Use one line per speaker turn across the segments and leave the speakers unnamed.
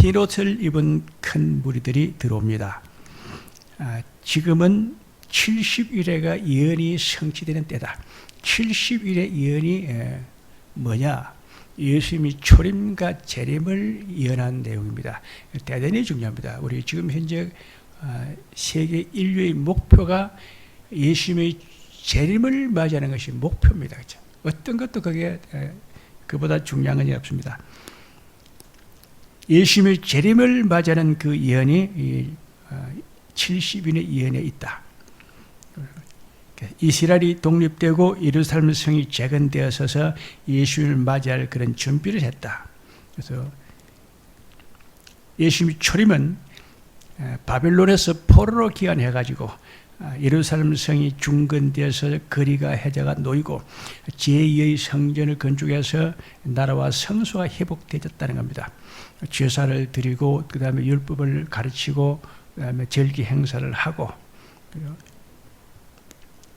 흰 옷을 입은 큰 무리들이 들어옵니다. 지금은 70일에가 예언이 성취되는 때다. 70일의 예언이 뭐냐? 예수님이 초림과 재림을 예언한 내용입니다. 대단히 중요합니다. 우리 지금 현재 세계 인류의 목표가 예수님의 재림을 맞이하는 것이 목표입니다. 그렇죠? 어떤 것도 그게 그보다 중요한 것이 없습니다. 예수님의 재림을 맞이하는 그 예언이 70인의 예언에 있다. 이스라엘이 독립되고 예루살렘 성이 재건되어서서 예수님을 맞이할 그런 준비를 했다. 그래서 예수님의 초림은 바벨론에서 포로로 귀환해가지고 예루살렘 성이 중건되어서 거리가 해자가 놓이고 제2의 성전을 건축해서 나라와 성소가 회복되었다는 겁니다. 제사를 드리고 그 다음에 율법을 가르치고 그 다음에 절기 행사를 하고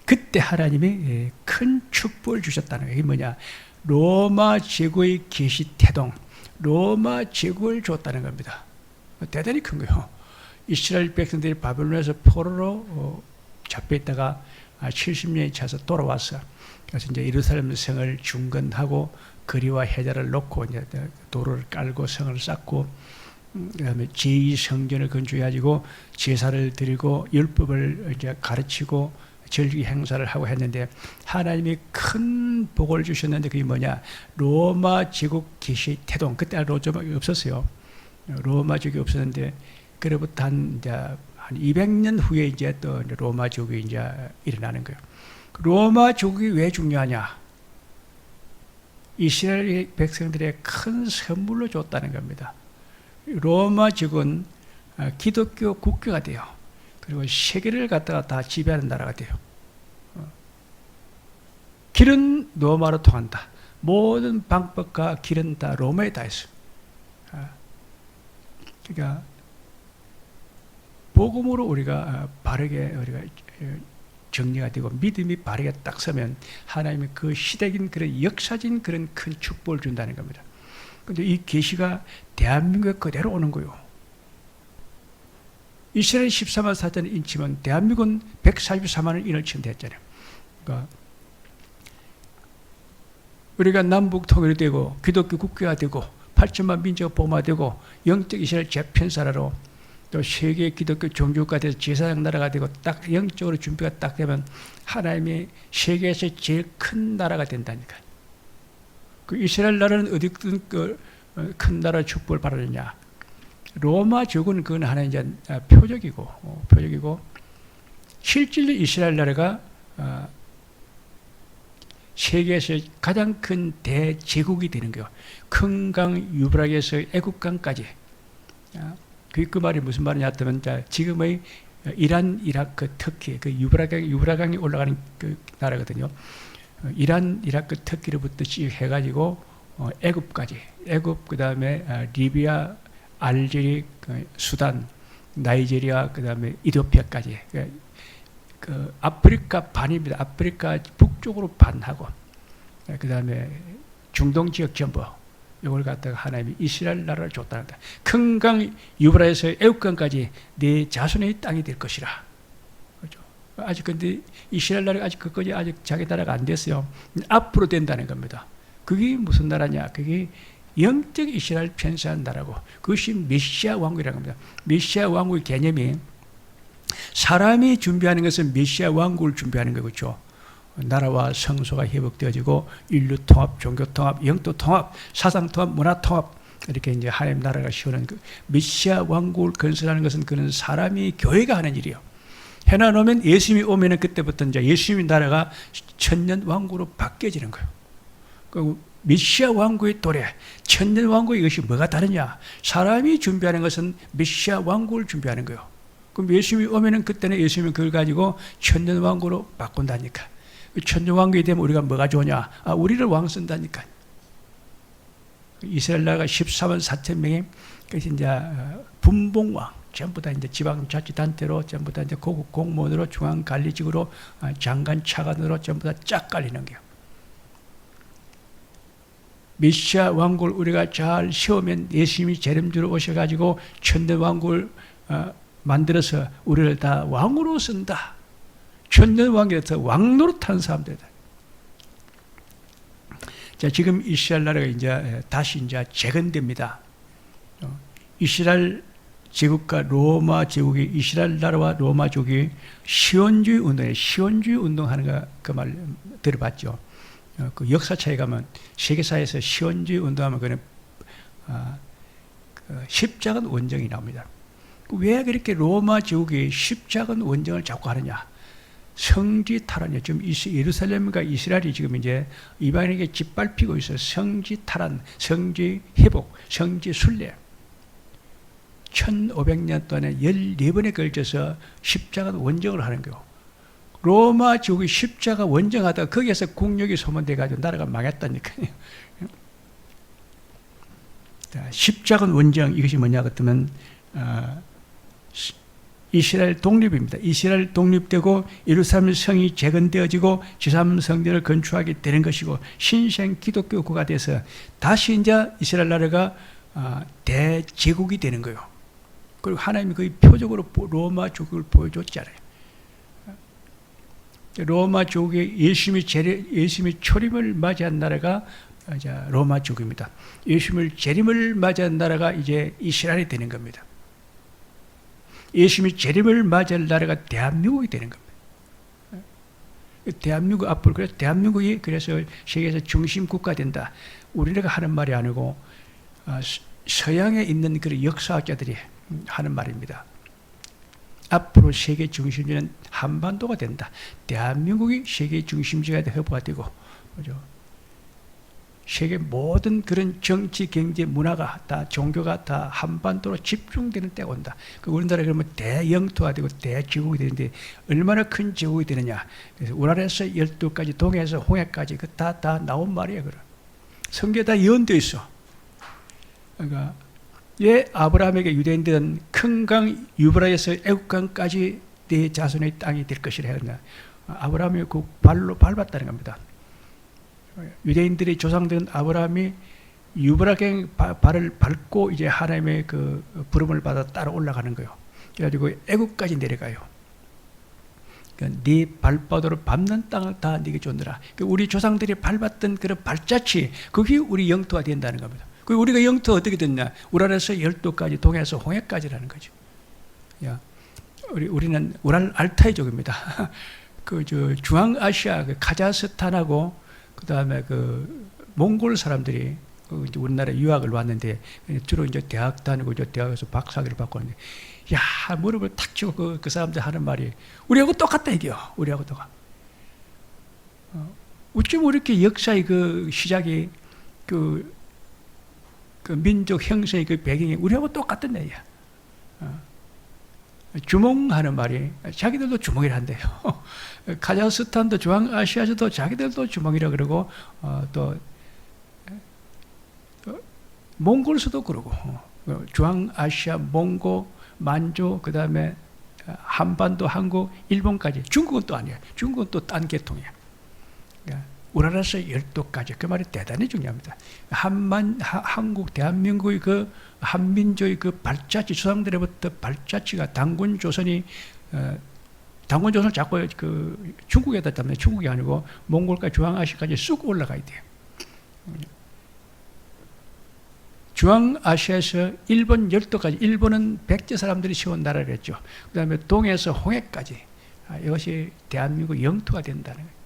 그때 하나님이 큰 축복을 주셨다는 거예요. 이게 뭐냐? 로마 제국의 계시 태동, 로마 제국을 줬다는 겁니다. 대단히 큰 거예요. 이스라엘 백성들이 바벨론에서 포로로 잡혀있다가 70년이 차서 돌아왔어. 그래서 이제 예루살렘 성을 중건하고 거리와 해자를 놓고 이제 도로를 깔고 성을 쌓고 그다음에 제2성전을 건축해가지고 제사를 드리고 율법을 이제 가르치고 절기 행사를 하고 했는데 하나님이 큰 복을 주셨는데 그게 뭐냐? 로마 제국 계시 태동. 그때 로마가 없었어요. 로마 제국이 없었는데 그로부터 한 200년 후에 이제 또 로마 제국이 이제 일어나는 거예요. 로마 제국이 왜 중요하냐? 이스라엘 백성들의 큰 선물로 줬다는 겁니다. 로마 제국은 기독교 국교가 돼요. 그리고 세계를 갖다가 다 지배하는 나라가 돼요. 길은 로마로 통한다. 모든 방법과 길은 다 로마에 다 있어요. 그러니까 복음으로 우리가 바르게 우리가 정리가 되고 믿음이 바르게 딱 서면 하나님이 그 시대적인 그런 역사적인 그런 큰 축복을 준다는 겁니다. 그런데 이 계시가 대한민국에 그대로 오는 거예요. 이스라엘 14만 4천을 인치면 대한민국은 144만을 인을 치면 됐잖아요. 그러니까 우리가 남북 통일이 되고 기독교 국교가 되고 8천만 민족 보호되고 영적 이스라엘 재편사라로 또 세계 기독교 종교가 돼서 제사장 나라가 되고 딱 영적으로 준비가 딱 되면 하나님이 세계에서 제일 큰 나라가 된다니까요. 그 이스라엘 나라는 어디든 큰 나라 축복을 받았느냐? 로마 제국은 그건 하나 이제 표적이고 실질로 이스라엘 나라가 세계에서 가장 큰 대제국이 되는 거예요. 큰 강 유브라기에서 애국강까지. 그 말이 무슨 말이냐 하면 지금의 이란, 이라크, 터키 그 유브라강이 올라가는 그 나라거든요. 이란, 이라크, 터키로부터 해가지고 애굽까지, 애굽 그 다음에 리비아, 알제리, 수단, 나이지리아, 그 다음에 이디오피아까지. 그 아프리카 반입니다. 아프리카 북쪽으로 반하고, 그 다음에 중동 지역 전부. 이걸 갖다가 하나님이 이스라엘 나라를 줬다는 거다. 큰 강 유브라에서 애국강까지 내 자손의 땅이 될 것이라. 그렇죠? 아직 근데 이스라엘 나라가 아직 그거지 아직 자기 나라가 안 됐어요. 앞으로 된다는 겁니다. 그게 무슨 나라냐? 그게 영적 이스라엘 편사한 나라고. 그것이 메시아 왕국이라고 합니다. 메시아 왕국의 개념이 사람이 준비하는 것은 메시아 왕국을 준비하는 거죠. 나라와 성소가 회복되어지고 인류 통합, 종교 통합, 영도 통합, 사상 통합, 문화 통합 이렇게 이제 하나님 나라가 시원한 그 메시아 왕국을 건설하는 것은 그는 사람이 교회가 하는 일이요. 해놔놓으면 예수님이 오면은 그때부터 이제 예수님의 나라가 천년 왕국으로 바뀌어지는 거예요. 그 메시아 왕국의 도래, 천년 왕국의 이것이 뭐가 다르냐? 사람이 준비하는 것은 메시아 왕국을 준비하는 거예요. 그럼 예수님이 오면은 그때는 예수님이 그걸 가지고 천년 왕국으로 바꾼다니까. 천년 왕국이 되면 우리가 뭐가 좋냐? 우리를 왕 쓴다니까. 이스라엘 나라가 14만 4천 명이 그래서 이제 분봉왕 전부 다 이제 지방자치단체로 전부 다 이제 고급 공무원으로 중앙관리직으로 장관 차관으로 전부 다 쫙 깔리는 거예요. 메시아 왕국을 우리가 잘 세우면 예수님이 재림주로 오셔가지고 천대 왕국을 만들어서 우리를 다 왕으로 쓴다. 천대 왕에서 왕노릇하는 사람들이다. 자, 지금 이스라엘 나라가 이제 다시 이제 재건됩니다. 이스라엘 제국과 로마 제국이, 이스라엘 나라와 로마 제국이 시온주의 운동에, 시온주의 운동하는 거 그 말 들어봤죠. 그 역사 차에 가면 세계사에서 시온주의 운동하면 그는 십자가 원정이 나옵니다. 왜 그렇게 로마 제국이 십자가 원정을 자꾸 하느냐? 성지 탈환이요. 지금 예루살렘과 이스라엘이 지금 이제 이방인에게 짓밟히고 있어요. 성지 탈환, 성지 회복, 성지 순례. 1500년 동안에 14번에 걸쳐서 십자가 원정을 하는 거예요. 로마 제국이 십자가 원정하다가 거기에서 국력이 소문돼가지고 나라가 망했다니까요. 십자가 원정, 이것이 뭐냐 그러면 이스라엘 독립입니다. 이스라엘 독립되고 예루살렘 성이 재건되어지고 제3 성전을 건축하게 되는 것이고 신생 기독교국가 돼서 다시 이제 이스라엘 나라가 대제국이 되는 거예요. 그리고 하나님이 거의 표적으로 로마 제국을 보여줬잖아요. 로마 제국의 예수님의 초림을 맞이한 나라가 이제 로마 제국입니다. 예수님의 재림을 맞이한 나라가 이제 이스라엘이 되는 겁니다. 예수님의 재림을 맞이할 나라가 대한민국이 되는 겁니다. 대한민국 앞으로, 그래서 대한민국이 그래서 세계에서 중심 국가 된다. 우리가 하는 말이 아니고 서양에 있는 그런 역사학자들이 하는 말입니다. 앞으로 세계 중심지는 한반도가 된다. 대한민국이 세계 중심지가 허브가 되고, 그죠? 세계 모든 그런 정치, 경제, 문화가 다, 종교가 다 한반도로 집중되는 때가 온다. 그 우리나라 그러면 대영토가 되고 대제국이 되는데 얼마나 큰 제국이 되느냐. 그래서 우랄에서 12가지, 동해에서 홍해까지 그 다 나온 말이에요. 그럼 성경에 다 예언되어 있어. 그러니까 예, 아브라함에게 유대인들은 큰 강 유브라에서 애국강까지 내 자손의 땅이 될 것이라 했나. 아브라함이 그 발로 밟았다는 겁니다. 유대인들의 조상들은 아브라함이 유브라강 발을 밟고 이제 하나님의 그 부름을 받아 따라 올라가는 거예요. 그래가지고 애국까지 내려가요. 그러니까 네 발바닥으로 밟는 땅을 다 네게 줬느라. 우리 조상들이 밟았던 그런 발자취, 그게 우리 영토가 된다는 겁니다. 그리고 우리가 영토 어떻게 됐냐? 우랄에서 12가지, 동해에서 홍해까지라는 거죠. 야, 우리는 우랄 알타이족입니다. 중앙아시아 그 카자흐스탄하고 그 다음에 그 몽골 사람들이 우리나라에 유학을 왔는데 주로 이제 대학 다니고 저 대학에서 박사학위를 받고 왔는데, 야, 무릎을 탁 치고 그 사람들 하는 말이 우리하고 똑같다 이게요. 우리하고 똑같아. 어쩜 이렇게 역사의 그 시작이 그 민족 형성의 그 배경이 우리하고 똑같은 얘기야. 주몽하는 말이 자기들도 주몽이라 한대요. 카자흐스탄도 중앙아시아에서도 자기들도 주몽이라 그러고 또 몽골에서도 그러고 중앙아시아, 몽고, 만주, 그 다음에 한반도, 한국, 일본까지. 중국은 또 아니에요. 중국은 또 딴 계통이야. 우라라서 12가지. 그 말이 대단히 중요합니다. 한국, 대한민국의 그 한민족의 그 발자취, 조상들로부터 발자취가 당군조선이, 당군조선을 자꾸 그 중국에다 때문에 중국이 아니고 몽골과 중앙아시아까지 쑥 올라가야 돼요. 중앙아시아에서 일본 12가지, 일본은 백제 사람들이 세운 나라를 했죠. 그 다음에 동해에서 홍해까지. 이것이 대한민국 영토가 된다는 거예요.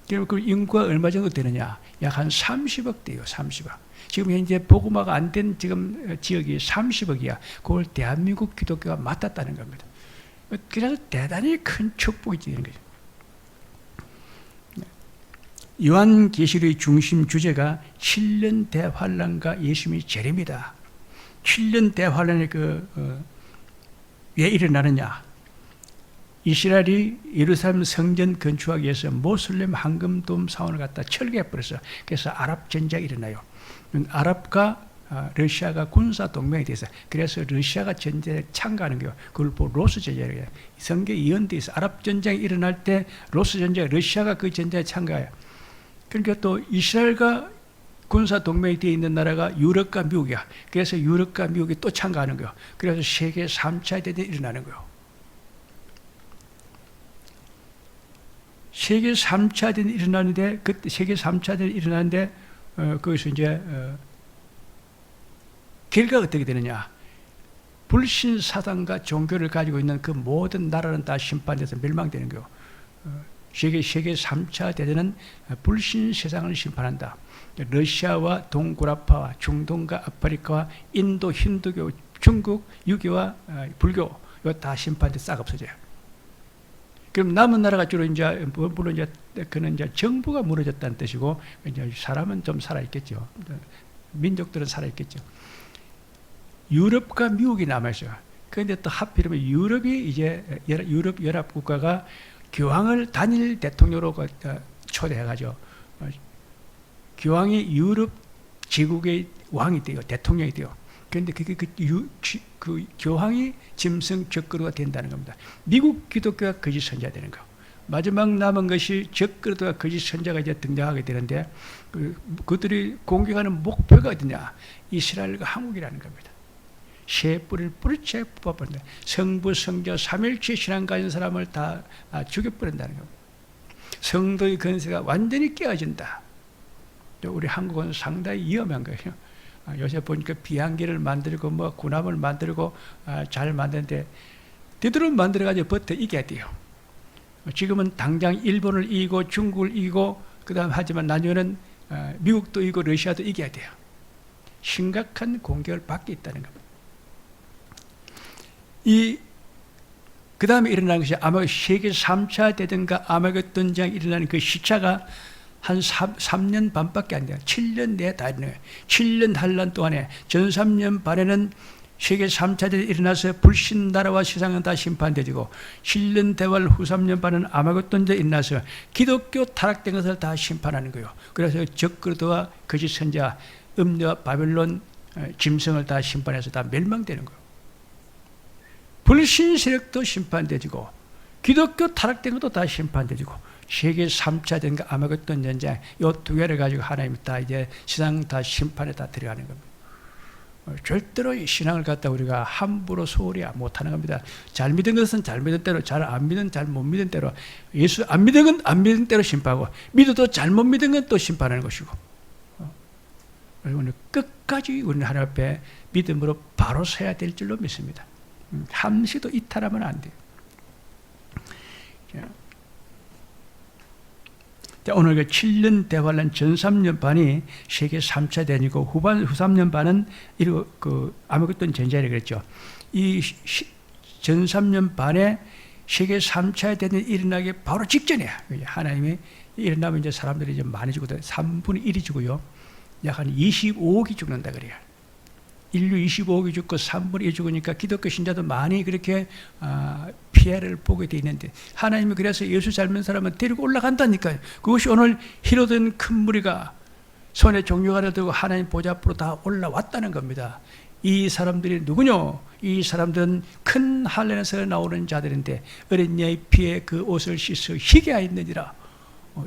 그리고 그 인구가 얼마 정도 되느냐? 약 한 30억 돼요, 30억. 지금 현재 보고마가 안 된 지금 지역이 30억이야. 그걸 대한민국 기독교가 맡았다는 겁니다. 그래서 대단히 큰 축복이 되는 거죠. 요한계시록의 중심 주제가 7년 대환란과 예수님의 재림이다. 7년 대환란이 왜 일어나느냐? 이스라엘이 예루살렘 성전 건축하기 위해서 모슬렘 황금돔 사원을 갖다 철거해버렸어. 그래서 아랍 전쟁이 일어나요. 아랍과 러시아가 군사 동맹이 돼서, 그래서 러시아가 전쟁에 참가하는 거예요. 그걸 보고 로스 전쟁이라고 해요. 성경에 예언돼 있어. 아랍 전쟁이 일어날 때 로스 전쟁, 러시아가 그 전쟁에 참가해요. 그러니까 또 이스라엘과 군사 동맹이 되어 있는 나라가 유럽과 미국이야. 그래서 유럽과 미국이 또 참가하는 거예요. 그래서 세계 3차 대전이 일어나는 거예요. 세계 3차 대전이 일어나는데, 그때 세계 3차 대전이 일어나는데, 거기서 이제, 결과가 어떻게 되느냐. 불신 사상과 종교를 가지고 있는 그 모든 나라는 다 심판돼서 멸망되는 거예요. 세계 3차 대전은 불신 세상을 심판한다. 러시아와 동구라파와 중동과 아프리카와 인도, 힌두교, 중국, 유교와 불교, 이거 다 심판돼 싹 없어져요. 그럼 남은 나라가 주로 이제, 물론 이제, 그는 이제 정부가 무너졌다는 뜻이고, 이제 사람은 좀 살아있겠죠. 민족들은 살아있겠죠. 유럽과 미국이 남아있어요. 그런데 또 하필이면 유럽이 이제, 유럽 연합국가가 교황을 단일 대통령으로 초대해가지고, 교황이 유럽 제국의 왕이 돼요. 대통령이 돼요. 그런데 그게 그 교황이 짐승 적그루가 된다는 겁니다. 미국 기독교가 거짓 선지자 되는 거. 마지막 남은 것이 적그루와 거짓 선지자가 이제 등장하게 되는데, 그들이 공격하는 목표가 어디냐? 이스라엘과 한국이라는 겁니다. 새 뿌리를 뿌리채 뽑아버린다. 성부, 성자, 삼일체 신앙 가진 사람을 다 죽여버린다는 겁니다. 성도의 건세가 완전히 깨어진다. 우리 한국은 상당히 위험한 거예요. 요새 보니까 비행기를 만들고 뭐 군함을 만들고 잘 만드는데 되도록 만들어가지고 버텨 이겨야 돼요. 지금은 당장 일본을 이기고 중국을 이기고 그다음 하지만 나중에는 미국도 이기고 러시아도 이겨야 돼요. 심각한 공격을 받게 있다는 겁니다. 그 다음에 일어나는 것이 아마 세계 3차 대전과 아마겟돈 전쟁이 일어나는 그 시차가 한 3년 반밖에 안 돼요. 7년 내에 다 일어나요. 7년 한란 동안에 전 3년 반에는 세계 3차 대전이 일어나서 불신 나라와 세상은 다 심판되고 7년 대활 후 3년 반은 아마겟돈 전쟁이 일어나서 기독교 타락된 것을 다 심판하는 거예요. 그래서 적그루와 거짓 선지자, 음녀와 바벨론 짐승을 다 심판해서 다 멸망되는 거예요. 불신 세력도 심판되고 기독교 타락된 것도 다 심판되고 세계 3차 전과 아마겟돈 전쟁 이 두 개를 가지고 하나님이 다 이제 세상 다 심판에 다 들어가는 겁니다. 절대로 이 신앙을 갖다 우리가 함부로 소홀히 못하는 겁니다. 잘 믿은 것은 잘 믿은 대로, 잘 안 믿은 잘 못 믿은 대로, 예수 안 믿은 건 안 믿은 대로 심판하고 믿어도 잘못 믿은 건 또 심판하는 것이고, 우리는 끝까지 우리는 하나님 앞에 믿음으로 바로 서야 될 줄로 믿습니다. 함시도 이탈하면 안 돼요. 오늘 그 7년 대환란 전 3년 반이 세계 3차 대전이고 후 3년 반은 그 아마겟돈 전쟁이라고 그랬죠. 이 전 3년 반에 세계 3차 대전이 일어나기 바로 직전이야. 하나님이 일어나면 이제 사람들이 이제 많이 죽거든. 3분의 1이 죽어요. 약 한 25억이 죽는다 그래요. 인류 25억이 죽고 3분의 1 죽으니까 기독교 신자도 많이 그렇게 피해를 보게 돼 있는데 하나님이 그래서 예수 잘 믿는 사람은 데리고 올라간다니까요. 그것이 오늘 히로된 큰 무리가 손에 종려가를 들고 하나님 보좌 앞으로 다 올라왔다는 겁니다. 이 사람들이 누구냐? 이 사람들은 큰 할례에서 나오는 자들인데 어린 양의 피에 그 옷을 씻어 희게하였느니라.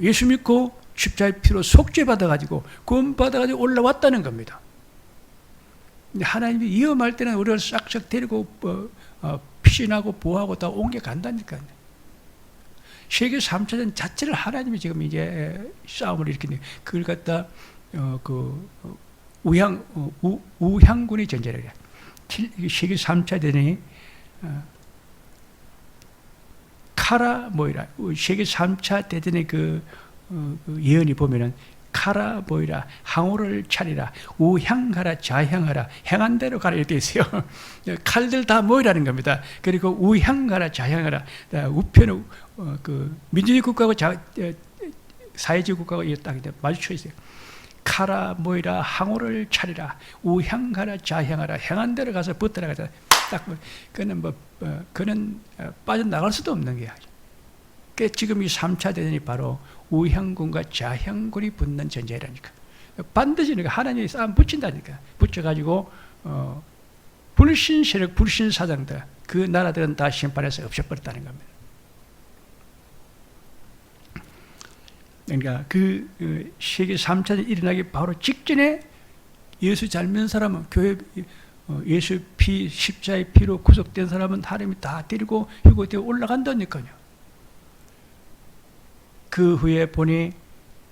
예수 믿고 십자가의 피로 속죄 받아가지고 구원 받아가지고 올라왔다는 겁니다. 하나님이 위험할 때는 우리를 싹싹 데리고 피신하고 보호하고 다 옮겨간다니까요. 세계 3차전 자체를 하나님이 지금 이제 싸움을 일으키는 그걸 갖다 우향군의 전쟁이라 그래요. 세계 3차 대전이 카라 모이라 세계 3차 대전의 그 예언이 보면은 카라 보이라 항우를 차리라 우향하라 좌향하라 행한 대로 가라 이렇게 있어요. 칼들 다 모이라는 겁니다. 그리고 우향하라 좌향하라 우편은 그 민주주의 국가하고 사회주의 국가가 딱 마주쳐 있어요. 카라 모이라 항우를 차리라 우향하라 좌향하라 행한 대로 가서 붙들어 가자. 딱 그는 그는 빠져나갈 수도 없는 게 지금 이 3차 대전이 바로 우향군과 좌향군이 붙는 전쟁이라니까. 반드시 하나님이 싸움 붙인다니까. 붙여가지고 불신 세력, 불신 사상들 그 나라들은 다 심판해서 없애버렸다는 겁니다. 그러니까 그 세계 3차전이 일어나기 바로 직전에 예수 잘 믿는 사람은 교회 예수 피 십자의 피로 구속된 사람은 하나님이 다 데리고 휴거되어 올라간다니까요. 그 후에 보니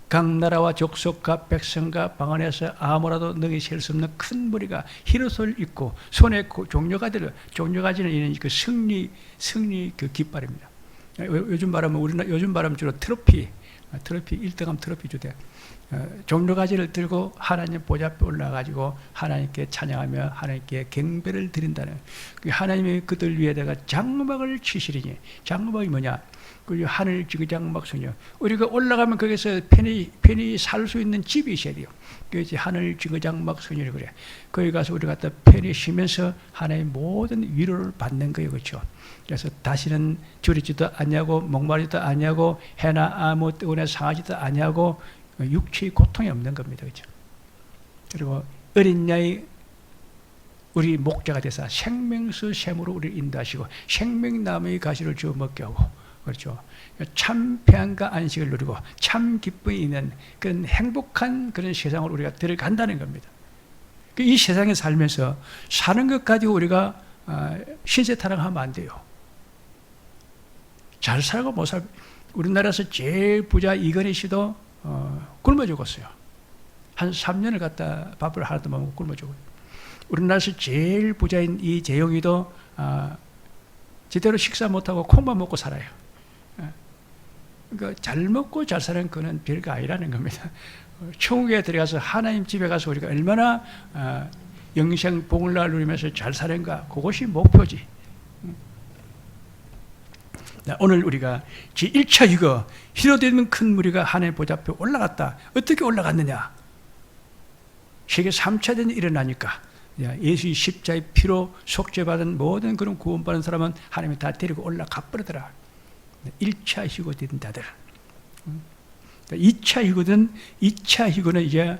각 나라와 족속과 백성과 방 안에서 아무라도 능히 셀 수 없는 큰 무리가 흰옷을 입고 손에 종려가지는 이는 그 승리 그 깃발입니다. 요즘 말하면 주로 트로피 1등하면 트로피 주대. 종려가지를 들고 하나님 보좌 앞에 올라가지고 하나님께 찬양하며 하나님께 경배를 드린다는, 하나님이 그들 위에다가 장막을 치시리니, 장막이 뭐냐? 그 하늘 지그장막 성령. 우리가 올라가면 거기서 편히 살 수 있는 집이 있어야 돼요. 그래서 하늘 지그장막 성령이 그래. 거기 가서 우리가 갖다 편히 쉬면서 하나님의 모든 위로를 받는 거예요, 그렇죠? 그래서 다시는 줄이지도 아니하고 목마르지도 아니하고 해나 아무 뜨거나 상하지도 아니하고 육체의 고통이 없는 겁니다, 그렇죠? 그리고 어린 나이 우리 목자가 돼서 생명수 샘으로 우리를 인도하시고 생명나무의 가시를 주어 먹게 하고, 그렇죠? 참 평안과 안식을 누리고 참 기쁨이 있는 그런 행복한 그런 세상으로 우리가 들어간다는 겁니다. 이 세상에 살면서 사는 것 가지고 우리가 신세타령하면 안 돼요. 잘 살고 못 살고, 우리나라에서 제일 부자 이건희 씨도 굶어 죽었어요. 한 3년을 갖다 밥을 하나도 못 먹고 굶어 죽어요. 우리나라에서 제일 부자인 이 재용이도 제대로 식사 못하고 콩만 먹고 살아요. 그러니까 잘 먹고 잘 사는 거는 별거 아니라는 겁니다. 천국에 들어가서 하나님 집에 가서 우리가 얼마나 영생 복을 누리면서 잘 사는가, 그것이 목표지. 오늘 우리가 제1차 휴거, 희로되는 큰 무리가 하나님 보좌 앞에 올라갔다. 어떻게 올라갔느냐? 세계 3차전이 일어나니까 예수의 십자의 피로 속죄받은 모든 그런 구원받은 사람은 하나님이 다 데리고 올라가 버리더라. 1차 휴거된 자들. 2차 휴거는 이제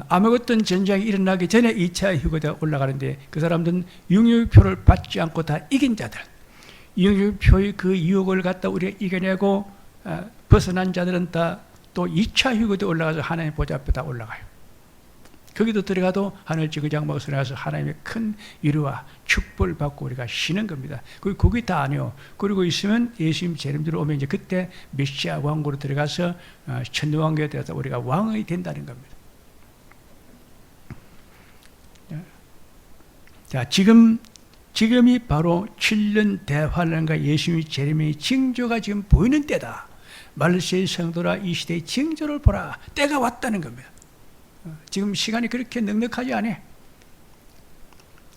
아무것도 전쟁이 일어나기 전에 2차 휴거가 올라가는데, 그 사람들은 융유표를 받지 않고 다 이긴 자들. 융유표의 그 유혹을 갖다 우리가 이겨내고 벗어난 자들은 다 또 2차 휴거대 올라가서 하나님 보좌 앞에 다 올라가요. 거기도 들어가도 하늘 지그장막에 들어가서 하나님의 큰 위로와 축복을 받고 우리가 쉬는 겁니다. 거기 다 아니요. 그리고 있으면 예수님 재림대로 오면 이제 그때 메시아 왕국으로 들어가서 천년왕국에 들어가서 우리가 왕이 된다는 겁니다. 자, 지금이 바로 7년 대환란과 예수님의 재림의 징조가 지금 보이는 때다. 말세의 성도라 이 시대의 징조를 보라. 때가 왔다는 겁니다. 지금 시간이 그렇게 넉넉하지 않아.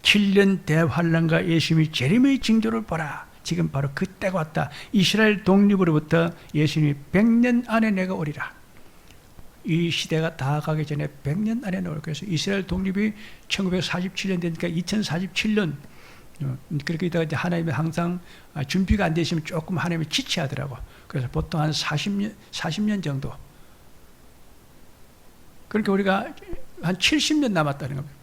7년 대환란과 예수님의 재림의 징조를 보라. 지금 바로 그 때가 왔다. 이스라엘 독립으로부터 예수님이 100년 안에 내가 오리라. 이 시대가 다 가기 전에 100년 안에 나올 거예요. 그래서 이스라엘 독립이 1947년 되니까 2047년, 그렇게 있다가 이제 하나님이 항상 준비가 안 되시면 조금 하나님이 지체하더라고. 그래서 보통 한 40년 정도. 그러니까 우리가 한 70년 남았다는 겁니다.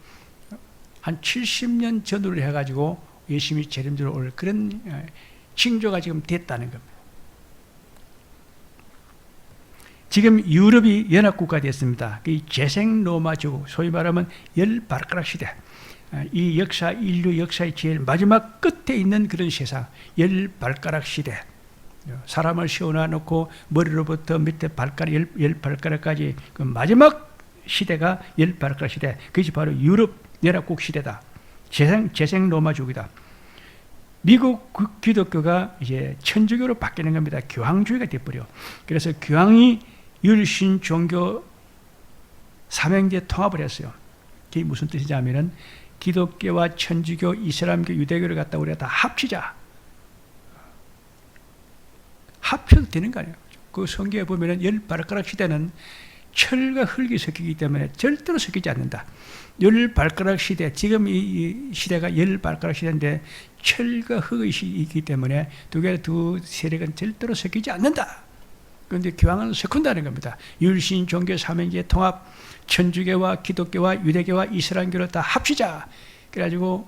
한 70년 전후를 해가지고 예수님이 재림대로 올 그런 징조가 지금 됐다는 겁니다. 지금 유럽이 연합국가 됐습니다. 이 재생 로마 제국, 소위 말하면 열 발가락 시대. 이 인류 역사의 제일 마지막 끝에 있는 그런 세상, 열 발가락 시대. 사람을 세워놓고 머리로부터 밑에 발가락, 열 발가락까지 그 마지막 시대가 열 발가락 시대. 그것이 바로 유럽 연합국 시대다. 재생 로마족이다. 미국 기독교가 이제 천주교로 바뀌는 겁니다. 교황주의가 돼버려. 그래서 교황이 율신 종교 삼형제 통합을 했어요. 그게 무슨 뜻이냐면은 기독교와 천주교, 이슬람교, 유대교를 갖다 우리가 다 합치자. 합쳐도 되는 거 아니에요. 그 성경에 보면은 열 발가락 시대는 철과 흙이 섞이기 때문에 절대로 섞이지 않는다. 열 발가락 시대, 지금 이 시대가 열 발가락 시대인데 철과 흙이 있기 때문에 두 세력은 절대로 섞이지 않는다. 그런데 교황은 섞은다는 겁니다. 율신 종교 삼형제 통합, 천주교와 기독교와 유대교와 이슬람교를 다 합치자. 그래가지고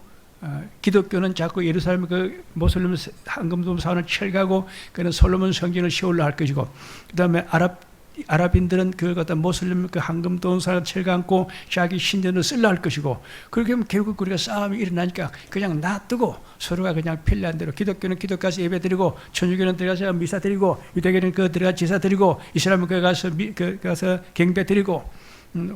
기독교는 자꾸 예루살렘 그 모슬림 황금돔 사원을 철가고 그는 솔로몬 성전을 세울라 할 것이고, 그 다음에 아랍 아랍인들은 그걸 갖다 모슬림 그 황금 돈사를 철감고 자기 신전으로 쓸라 할 것이고, 그렇게 하면 결국 우리가 싸움이 일어나니까 그냥 놔두고 서로가 그냥 편리한 대로, 기독교는 기독 가서 예배 드리고, 천주교는 들어가서 미사 드리고, 유대교는 그 들어가 제사 드리고, 이슬람은 그 가서 경배 드리고,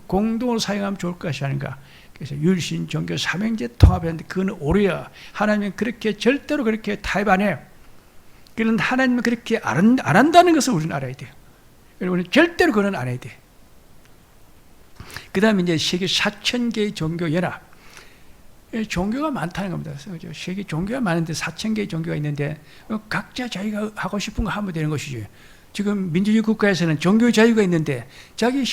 공동으로 사용하면 좋을 것이 아닌가. 그래서 율신 종교 삼형제 통합했는데 그건 오류야. 하나님은 그렇게 절대로 그렇게 타협 안 해요. 그런 하나님은 그렇게 안 한다는 것을 우리는 알아야 돼요. 우리는 절대로 그건 안 해야 돼. 그 다음에 이제 세계 4,000개의 종교 연합. 종교가 많다는 겁니다. 세계 종교가 많은데 4,000개의 종교가 있는데 각자 자기가 하고 싶은 거 하면 되는 것이죠. 지금 민주주의 국가에서는 종교 자유가 있는데 자기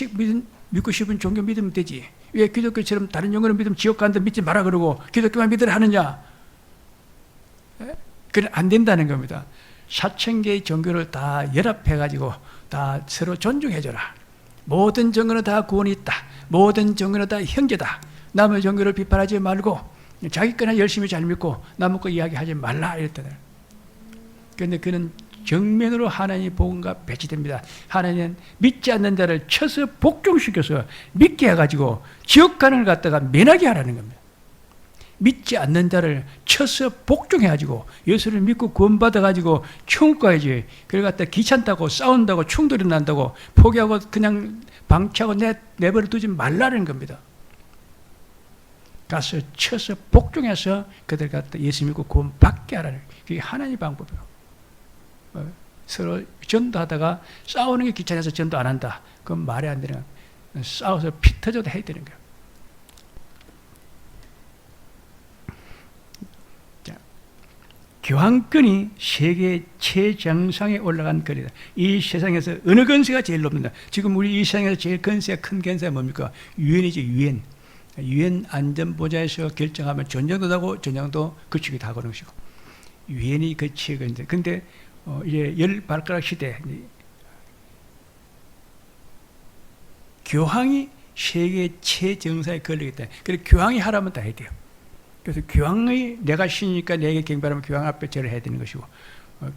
믿고 싶은 종교 믿으면 되지. 왜 기독교처럼 다른 종교를 믿으면 지옥 간다 믿지 마라 그러고 기독교만 믿으라 하느냐? 그건 안 된다는 겁니다. 4,000개의 종교를 다 연합해가지고 다 서로 존중해줘라. 모든 종교는 다 구원이 있다. 모든 종교는 다 형제다. 남의 종교를 비판하지 말고 자기 거나 열심히 잘 믿고 남의 거 이야기하지 말라 이랬다는. 그런데 그는 정면으로 하나님의 복음과 배치됩니다. 하나님은 믿지 않는 자를 쳐서 복종시켜서 믿게 해가지고 지옥 가는 걸 갖다가 면하게 하라는 겁니다. 믿지 않는 자를 쳐서 복종해가지고 예수를 믿고 구원받아가지고 천국 가야지. 그걸 갖다 귀찮다고 싸운다고 충돌이 난다고 포기하고 그냥 방치하고 내버려 두지 말라는 겁니다. 가서 쳐서 복종해서 그들 갖다 예수 믿고 구원받게 하라는, 그게 하나님의 방법이에요. 서로 전도하다가 싸우는 게 귀찮아서 전도 안 한다. 그건 말이 안 되는 거예요. 싸워서 피 터져도 해야 되는 거예요. 교황권이 세계 최정상에 올라간 거리다. 이 세상에서 어느 건세가 제일 높는다. 지금 우리 이 세상에서 제일 건세가 큰 건세가 뭡니까? 유엔이죠. 유엔. 유엔 안전보좌에서 결정하면 전쟁도 나고 전쟁도 그치기도 하고 그런 것이고. 유엔이 그 최근인데. 근데 이제 열 발가락 시대, 교황이 세계 최정상에 걸리겠다. 그래서 교황이 하라면 다 해야 돼요. 그래서 교황의 내가 신이니까 내게 경배하면 교황 앞에 절을 해야 되는 것이고,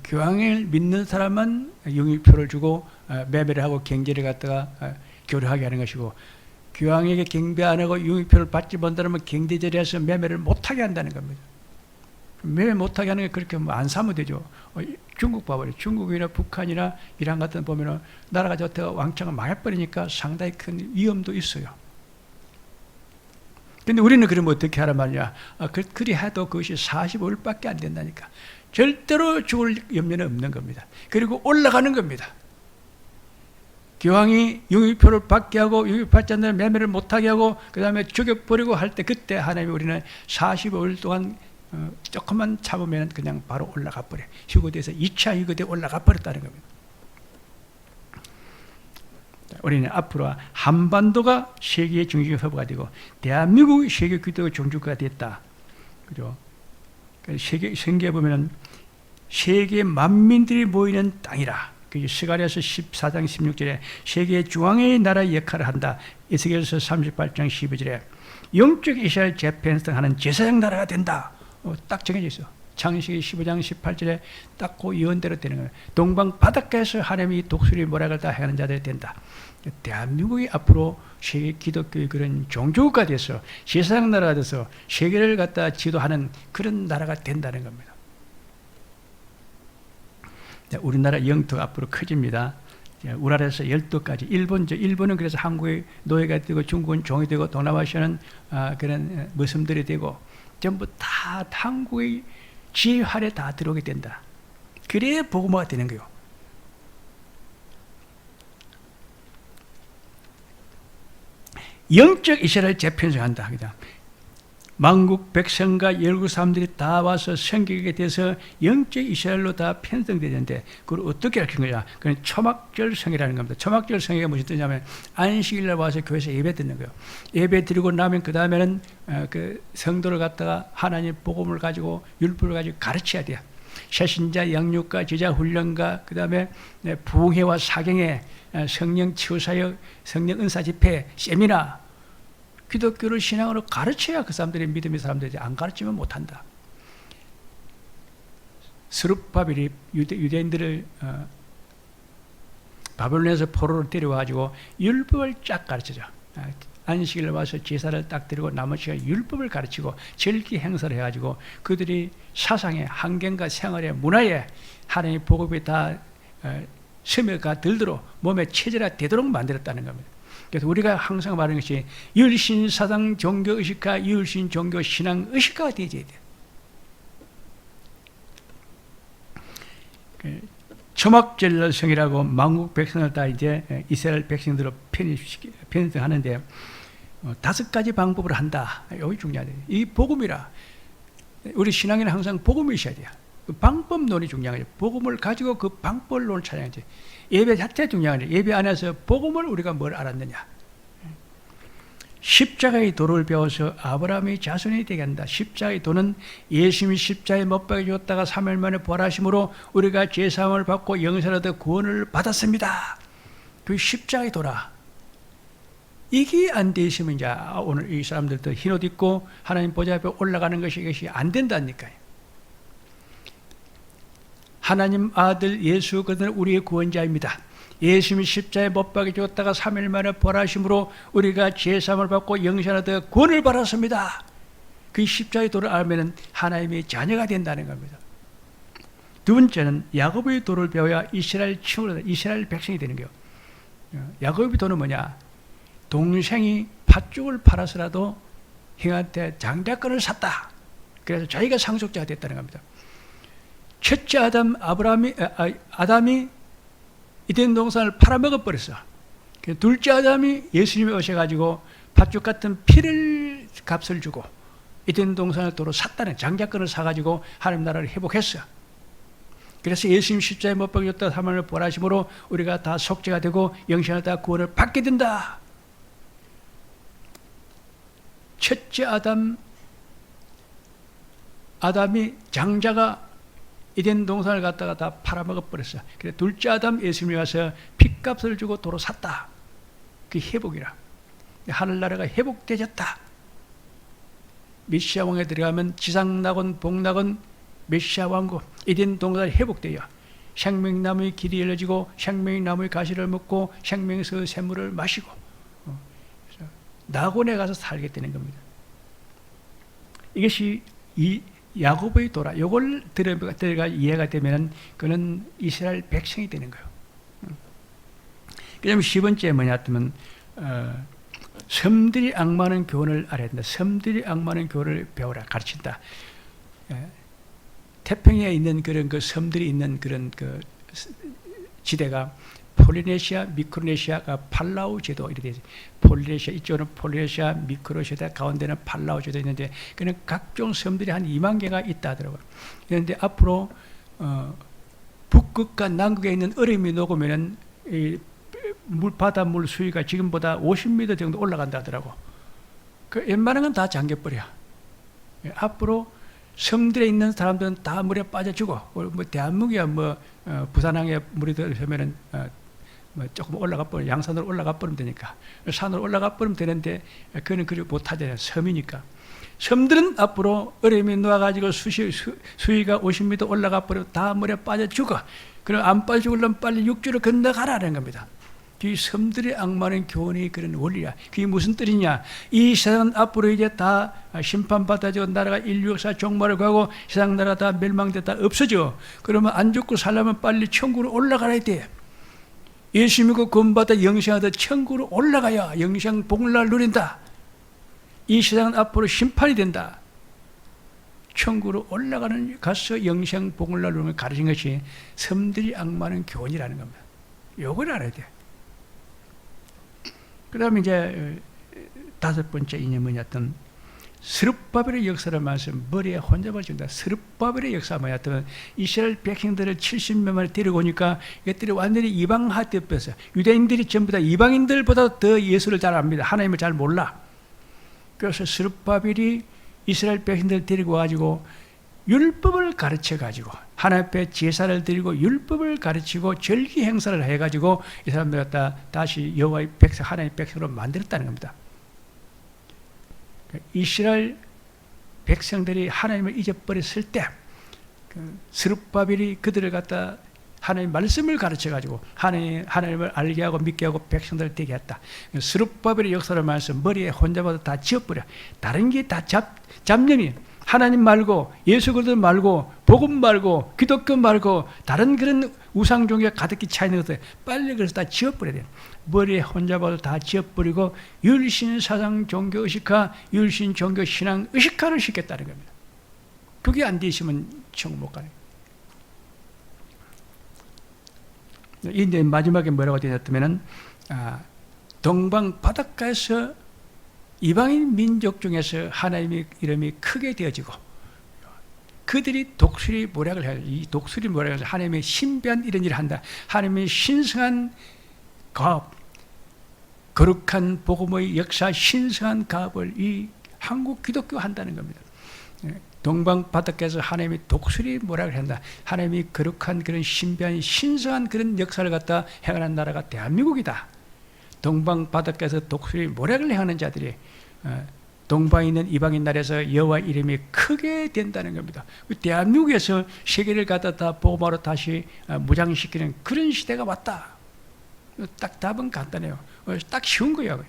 교황을 믿는 사람은 영유표를 주고 매매를 하고 경제를 갖다가 교류하게 하는 것이고, 교황에게 경배 안 하고 영유표를 받지 못한다면 경제절에서 매매를 못하게 한다는 겁니다. 매매 못하게 하는 게 그렇게 안 사면 되죠. 중국 봐버려. 중국이나 북한이나 이란 같은 데 보면은 나라가 저태가 왕창을 망해버리니까 상당히 큰 위험도 있어요. 근데 우리는 그러면 어떻게 하란 말이냐. 그리 해도 그것이 45일밖에 안 된다니까. 절대로 죽을 염려는 없는 겁니다. 그리고 올라가는 겁니다. 교황이 영유표를 받게 하고 영유표 받지 않는 매매를 못하게 하고 그 다음에 죽여버리고 할 때 그때 하나님이 우리는 45일 동안 조금만 참으면 그냥 바로 올라가 버려. 휴거돼서 2차 휴거돼 올라가 버렸다는 겁니다. 우리는 앞으로 한반도가 세계의 중심의 허브가 되고 대한민국이 세계 기독교 종주국가 됐다. 그죠? 세계 성경에 보면은 세계 만민들이 모이는 땅이라. 그 스가랴서 14장 16절에 세계 중앙의 나라의 역할을 한다. 에스겔서 38장 12절에 영적 이스라엘 재편성하는 제사장 나라가 된다. 딱 정해져 있어. 창세기 15장 18절에 딱 그 예언대로 되는 거예요. 동방 바닷가에서 하나님이 독수리 모락을 다 행하는 자들이 된다. 대한민국이 앞으로 세계 기독교의 그런 종주국가 돼서 제사장 나라가 돼서 세계를 갖다 지도하는 그런 나라가 된다는 겁니다. 우리나라 영토가 앞으로 커집니다. 우라에서 12가지. 일본은 그래서 한국의 노예가 되고 중국은 종이 되고 동남아시아는 그런 머슴들이 되고 전부 다 한국의 지혜 아래 다 들어오게 된다. 그래야 복음화가 되는 거예요. 영적 이스라엘 재편성한다. 만국 백성과 열국 사람들이 다 와서 성경에 대해서 영적 이스라엘로 다 편성되는데 그걸 어떻게 가르친 거냐? 그건 초막절 성이라는 겁니다. 초막절 성이 무슨 뜻이냐면 안식일날 와서 교회에서 예배 드리는 거예요. 예배 드리고 나면 그 다음에는 그 성도를 갖다가 하나님 복음을 가지고 율법을 가지고 가르쳐야 돼요. 새신자 양육과 제자 훈련과 그 다음에 부흥회와 사경회, 성령 치유사역, 성령 은사 집회, 세미나, 기독교를 신앙으로 가르쳐야 그 사람들이 믿음의 사람들이 안 가르치면 못한다. 스룹바벨이 유대인들을 바벨론에서 포로로 데려와가지고 율법을 쫙 가르쳐줘. 안식일 와서 제사를 딱 드리고 나머지가 율법을 가르치고 절기 행사를 해가지고 그들이 사상의 환경과 생활의 문화에 하나님의 복음이 다 스며가 들도록 몸에 체질화되도록 만들었다는 겁니다. 그래서 우리가 항상 말하는 것이 율신 사상 종교 의식화, 율신 종교 신앙 의식화가 되어야 돼요. 초막절성이라고 만국 백성을 다 이제 이스라엘 백성들로 편입하는데 5가지 방법을 한다. 여기 중요하다. 이 복음이라 우리 신앙에는 항상 복음이 있어야 돼요. 그 방법론이 중요한 거죠. 복음을 가지고 그 방법론을 찾아야지. 예배 자체가 중요한 거죠. 예배 안에서 복음을 우리가 뭘 알았느냐. 십자가의 도를 배워서 아브라함의 자손이 되게 한다. 십자가의 도는 예수님이 십자가에 못 박혀 죽었다가 3일 만에 부활하심으로 우리가 죄사함을 받고 영생을 얻어 구원을 받았습니다. 그 십자가의 도라. 이게 안 돼 있으면 이제 오늘 이 사람들도 흰옷 입고 하나님 보좌 앞에 올라가는 것이 이것이 안 된다니까요. 하나님 아들 예수 그는 우리의 구원자입니다. 예수님이 십자가에 못 박혀 죽었다가 3일 만에 부활하심으로 우리가 죄사함을 받고 영생을 얻어 구원을 받았습니다. 그 십자가의 도를 알면 하나님의 자녀가 된다는 겁니다. 두 번째는 야곱의 도를 배워야 이스라엘 친구로 이스라엘 백성이 되는 거예요. 야곱의 도는 뭐냐? 동생이 팥죽을 팔아서라도 형한테 장자권을 샀다. 그래서 자기가 상속자가 됐다는 겁니다. 첫째 아담이 이된 동산을 팔아먹어 버렸어. 둘째 아담이 예수님이 오셔가지고 팥죽 같은 피를 값을 주고 이된 동산을 도로 샀다는 장자권을 사가지고 하나님 나라를 회복했어. 그래서 예수님 십자가에 못 박혔다 하나님을 부활하심으로 우리가 다 속죄가 되고 영생을 다 구원을 받게 된다. 첫째 아담이 장자가 이덴 동산을 갖다가 다 팔아먹어 버렸어. 그래 둘째 아담 예수님이 와서 핏값을 주고 도로 샀다. 그 회복이라. 하늘나라가 회복되졌다. 메시아 왕에 들어가면 지상낙원, 복낙원, 메시아 왕국, 이덴 동산이 회복돼요. 생명나무의 길이 열려지고 생명나무의 가시를 먹고 생명수 샘물을 마시고 낙원에 가서 살게 되는 겁니다. 이것이 이 야곱의 도라. 이걸 들어가 이해가 되면 그는 이스라엘 백성이 되는 거예요. 그 다음에 10번째 뭐냐 하면 섬들이 앙마하는 교훈을 알아야 된다. 섬들이 앙마하는 교훈을 배우라. 가르친다. 태평양에 있는 그런 그 섬들이 있는 그런 그 지대가 폴리네시아, 미크로네시아가 팔라우 제도 이렇게 되죠. 폴리네시아 이쪽은 폴리네시아, 미크로네시아 가운데는 팔라우 제도 있는데 그는 각종 섬들이 한 2만 개가 있다 하더라고요. 그런데 앞으로 북극과 남극에 있는 얼음이 녹으면은 이 바닷물 수위가 지금보다 50m 정도 올라간다 하더라고. 그 웬만한 건 다 잠겨버려. 앞으로 섬들에 있는 사람들은 다 물에 빠져주고 뭐 대한민국이야 뭐 부산항에 물이 들어서면은 뭐 조금 올라가 버려 양산으로 올라가 버리면 되니까 산으로 올라가 버리면 되는데 그는 그리 못하잖아요. 섬이니까. 섬들은 앞으로 얼음이 녹아가지고 수위가 50m 올라가 버리면 다 물에 빠져 죽어. 그럼 안 빠져 죽으려면 빨리 육지로 건너가라는 겁니다. 이 섬들의 악마는 교훈이 그런 원리야. 그게 무슨 뜻이냐? 이 세상은 앞으로 이제 다 심판받아지고 나라가 인류 역사 종말을 가고 세상 나라 다 멸망됐다 없어져. 그러면 안 죽고 살려면 빨리 천국으로 올라가야 돼. 예수 믿고 구원받아 영생하다 천국으로 올라가야 영생 복락을 누린다. 이 세상은 앞으로 심판이 된다. 천국으로 올라가는 가서 영생 복락을 누리는 가르친 것이 섬들이 악마는 교훈이라는 겁니다. 요걸 알아야 돼. 그 다음에 이제 5번째 이념은 뭐냐면 스룹바벨의 역사를 말해서 머리에 혼잡을 준다. 스룹바벨의 역사 뭐냐면 이스라엘 백성들을 70명을 데리고 오니까 이것들이 완전히 이방화돼 버렸어요. 유대인들이 전부 다 이방인들보다 더 예수를 잘 압니다. 하나님을 잘 몰라. 그래서 스룹바벨이 이스라엘 백성들을 데리고 와가지고 율법을 가르쳐가지고 하나님 앞에 제사를 드리고 율법을 가르치고 절기 행사를 해가지고 이 사람들 갖다 다시 여호와의 백성, 하나님의 백성으로 만들었다는 겁니다. 이스라엘 백성들이 하나님을 잊어버렸을 때 스룹바벨이 그들을 갖다 하나님 말씀을 가르쳐가지고 하나님을 알게 하고 믿게 하고 백성들을 되게 했다. 스룹바벨의 역사를 말해서 머리에 혼자마다 다 지어버려. 다른 게 다 잡념이. 하나님 말고 예수 그리스도 말고 복음 말고 기독교 말고 다른 그런 우상 종교가 가득히 차 있는 것들 빨리 그래서 다 지어버려야 돼요. 머리에 혼자마다 다 지어버리고 율신 사상 종교 의식화, 율신 종교 신앙 의식화를 시켰다는 겁니다. 그게 안 되시면 천국 못 가요. 이제 마지막에 뭐라고 되었냐면은 동방 바닷가에서 이방인 민족 중에서 하나님의 이름이 크게 되어지고 그들이 독수리 모략을 해요. 이 독수리 모략을 해서 하나님의 신비한 이런 일을 한다. 하나님의 신성한 가업, 거룩한 복음의 역사, 신성한 가업을 이 한국 기독교 한다는 겁니다. 동방 바닷가에서 하나님이 독수리 모략을 한다. 하나님이 거룩한 그런 신비한 신성한 그런 역사를 갖다 행하는 나라가 대한민국이다. 동방 바닷가에서 독수리 모략을 행하는 자들이 동방에 있는 이방인 나라에서 여호와 이름이 크게 된다는 겁니다. 대한민국에서 세계를 갖다 다 복음화로 다시 무장시키는 그런 시대가 왔다. 딱 답은 간단해요. 딱 쉬운 거예요.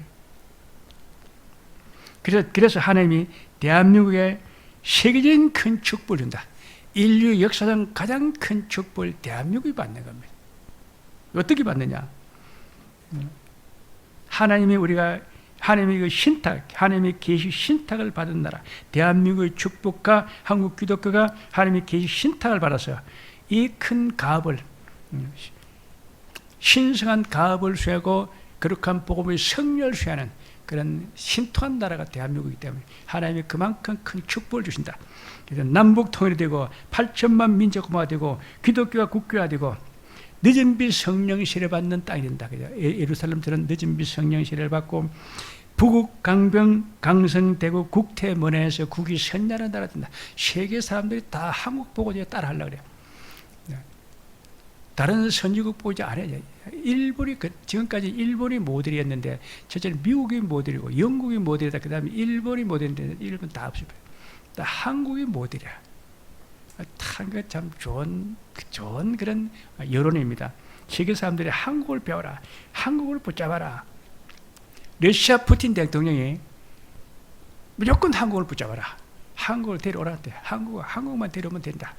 그래서 하나님이 대한민국에 세계적인 큰 축복을 준다. 인류 역사상 가장 큰 축복을 대한민국이 받는 겁니다. 어떻게 받느냐? 하나님이 하나님의 그 신탁, 하나님의 계시 신탁을 받은 나라, 대한민국의 축복과 한국 기독교가 하나님의 계시 신탁을 받아서 이 큰 가업을, 신성한 가업을 수하고 거룩한 복음의 성령을 수하는 그런 신통한 나라가 대한민국이기 때문에 하나님이 그만큼 큰 축복을 주신다. 그래서 남북 통일이 되고 8천만 민족화가 되고 기독교가 국교화되고 늦은 빛 성령 시를 받는 땅이 된다. 예루살렘처럼 늦은 빛 성령 시를 받고 부국 강병 강성되고 국태문화에서 국이 선야한 나라 된다. 세계 사람들이 다 한국 보고 이제 따라하려고 그래요. 다른 선진국 보지 않아요. 일본이 지금까지 일본이 모델이었는데 첫째는 미국이 모델이고 영국이 모델이다. 그 다음에 일본이 모델인데 일본 다 없어요. 다 한국이 모델이야. 참 좋은 그런 여론입니다. 세계 사람들이 한국을 배워라. 한국을 붙잡아라. 러시아 푸틴 대통령이 무조건 한국을 붙잡아라. 한국을 데려오라는데 한국만 데려오면 된다.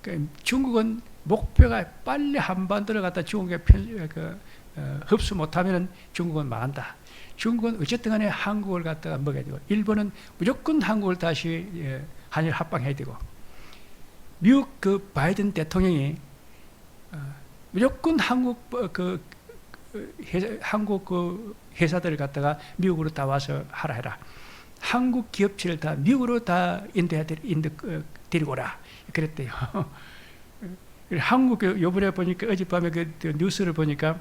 그러니까 중국은 목표가 빨리 한반도를 갖다 중국에 흡수 못하면 중국은 망한다. 중국은 어쨌든 간에 한국을 갖다가 먹어야 되고 일본은 무조건 한국을 다시 한일 합방해야 되고 미국 그 바이든 대통령이 무조건 한국 회사들을 갖다가 미국으로 다 와서 하라 해라. 한국 기업체를 다 미국으로 다 데리고 오라. 그랬대요. 한국 요번에 보니까 어젯밤에 그 뉴스를 보니까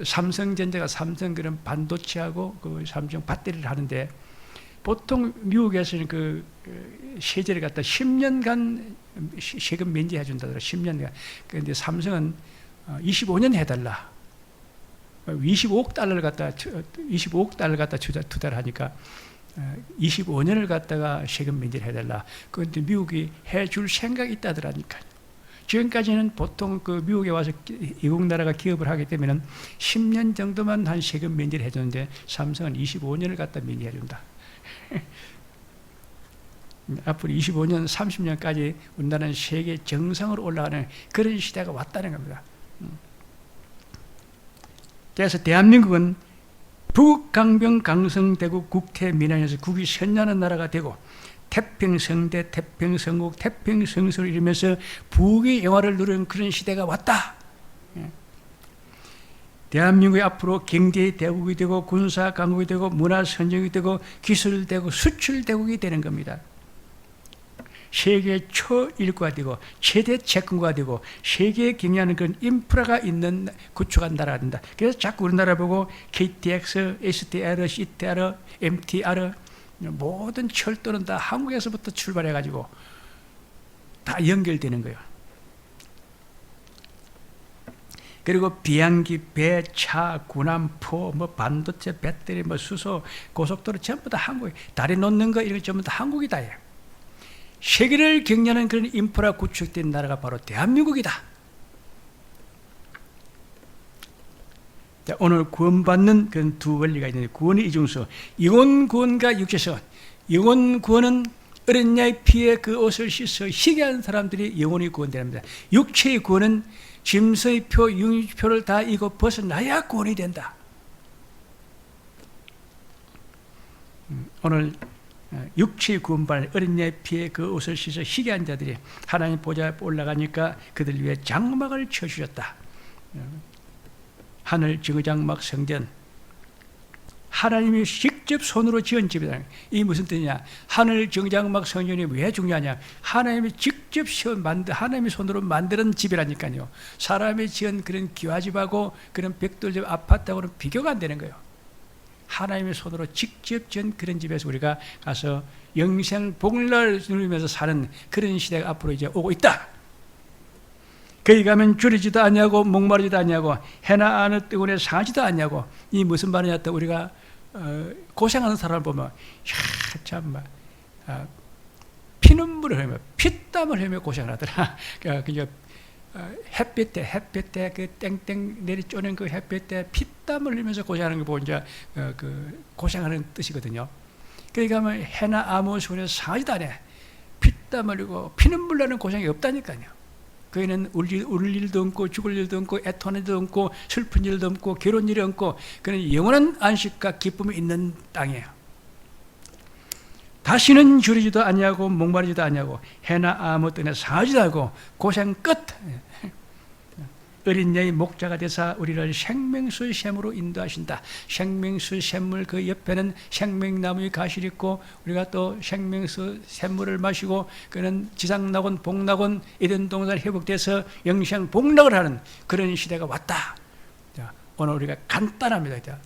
삼성전자가 삼성 그런 반도체하고 그 삼성 배터리를 하는데 보통 미국에서는 그 세제를 갖다 10년간 세금 면제해 준다더라. 10년간. 그런데 삼성은 25년 해달라. 25억 달러를 갖다 투자를 하니까 25년을 갖다가 세금 면제를 해달라. 그런데 미국이 해줄 생각이 있다더라니까요. 지금까지는 보통 그 미국에 와서 이국 나라가 기업을 하기 때문에 10년 정도만 한 세금 면제를 해주는데 삼성은 25년을 갖다 면제해 준다. 앞으로 25년, 30년까지 우리나라는 세계 정상으로 올라가는 그런 시대가 왔다는 겁니다. 그래서 대한민국은 북강병 강성되고 국태민안에서 국이 선야한 나라가 되고 태평성대, 태평성국, 태평성서를 이루면서 북의 영화를 누리는 그런 시대가 왔다. 대한민국이 앞으로 경제 대국이 되고 군사 강국이 되고 문화 선진국이 되고 기술 대국, 수출 대국이 되는 겁니다. 세계 초일구가 되고 최대 채권가 되고 세계에 경영하는 그런 인프라가 있는 구축한 나라가 된다. 그래서 자꾸 우리나라 보고 KTX, STR, CTR, MTR 모든 철도는 다 한국에서부터 출발해가지고 다 연결되는 거예요. 그리고 비행기, 배, 차, 군함포, 뭐 반도체, 배터리, 뭐 수소, 고속도로 전부 다 한국에 다리 놓는 거 이런 전부 다 한국이다. 세계를 경려하는 그런 인프라 구축된 나라가 바로 대한민국이다. 자, 오늘 구원받는 그런 두 원리가 있는데, 구원의 이중수, 영혼 구원과 육체선. 영혼 구원은 어린 양의 피에 그 옷을 씻어 희귀한 사람들이 영혼이 구원됩니다. 육체의 구원은 짐승의 표, 융표를 다 이고 벗어나야 구원이 된다. 오늘 육체의 구원받는 어린 양의 피에 그 옷을 씻어 희귀한 자들이 하나님 보좌에 올라가니까 그들 위해 장막을 쳐주셨다. 하늘 정의장막 성전, 하나님이 직접 손으로 지은 집이다. 이 무슨 뜻이냐? 하늘 정장막 성전이 왜 중요하냐? 하나님이 직접 하나님의 손으로 만드는 집이라니까요. 사람이 지은 그런 기와집하고 그런 벽돌집 아파트하고는 비교가 안 되는 거예요. 하나님의 손으로 직접 지은 그런 집에서 우리가 가서 영생 복락을 누리면서 사는 그런 시대가 앞으로 이제 오고 있다. 거기 가면 줄이지도 않냐고, 목마르지도 않냐고, 해나 어느 뜨거운에 상하지도 않냐고. 이 무슨 말이냐? 또 우리가 고생하는 사람을 보면 참 피눈물을 흘리며 피땀을 흘리며 고생을 하더라. 그냥 햇빛 때 그 땡땡 내리 쪼는 그 햇빛 때 피땀을 흘리면서 고생하는 거 보고 이제 그 고생하는 뜻이거든요. 거기 가면 해나 아무 손에 상하지도 않아. 피땀 흘리고 피눈물 나는 고생이 없다니까요. 그에는 울 일도 없고 죽을 일도 없고 애통하는 일도 없고 슬픈 일도 없고 괴로운 일이 없고 그는 영원한 안식과 기쁨이 있는 땅이에요. 다시는 줄이지도 아니하고 목마르지도 아니하고 해나 아무 때나 상하지도 않고 고생 끝. 어린 양의 목자가 되사 우리를 생명수 샘으로 인도하신다. 생명수 샘물 그 옆에는 생명나무의 가시를 있고 우리가 또 생명수 샘물을 마시고 그는 지상낙원 복낙원 에덴 동산 회복돼서 영생 복락을 하는 그런 시대가 왔다. 자, 오늘 우리가 간단합니다.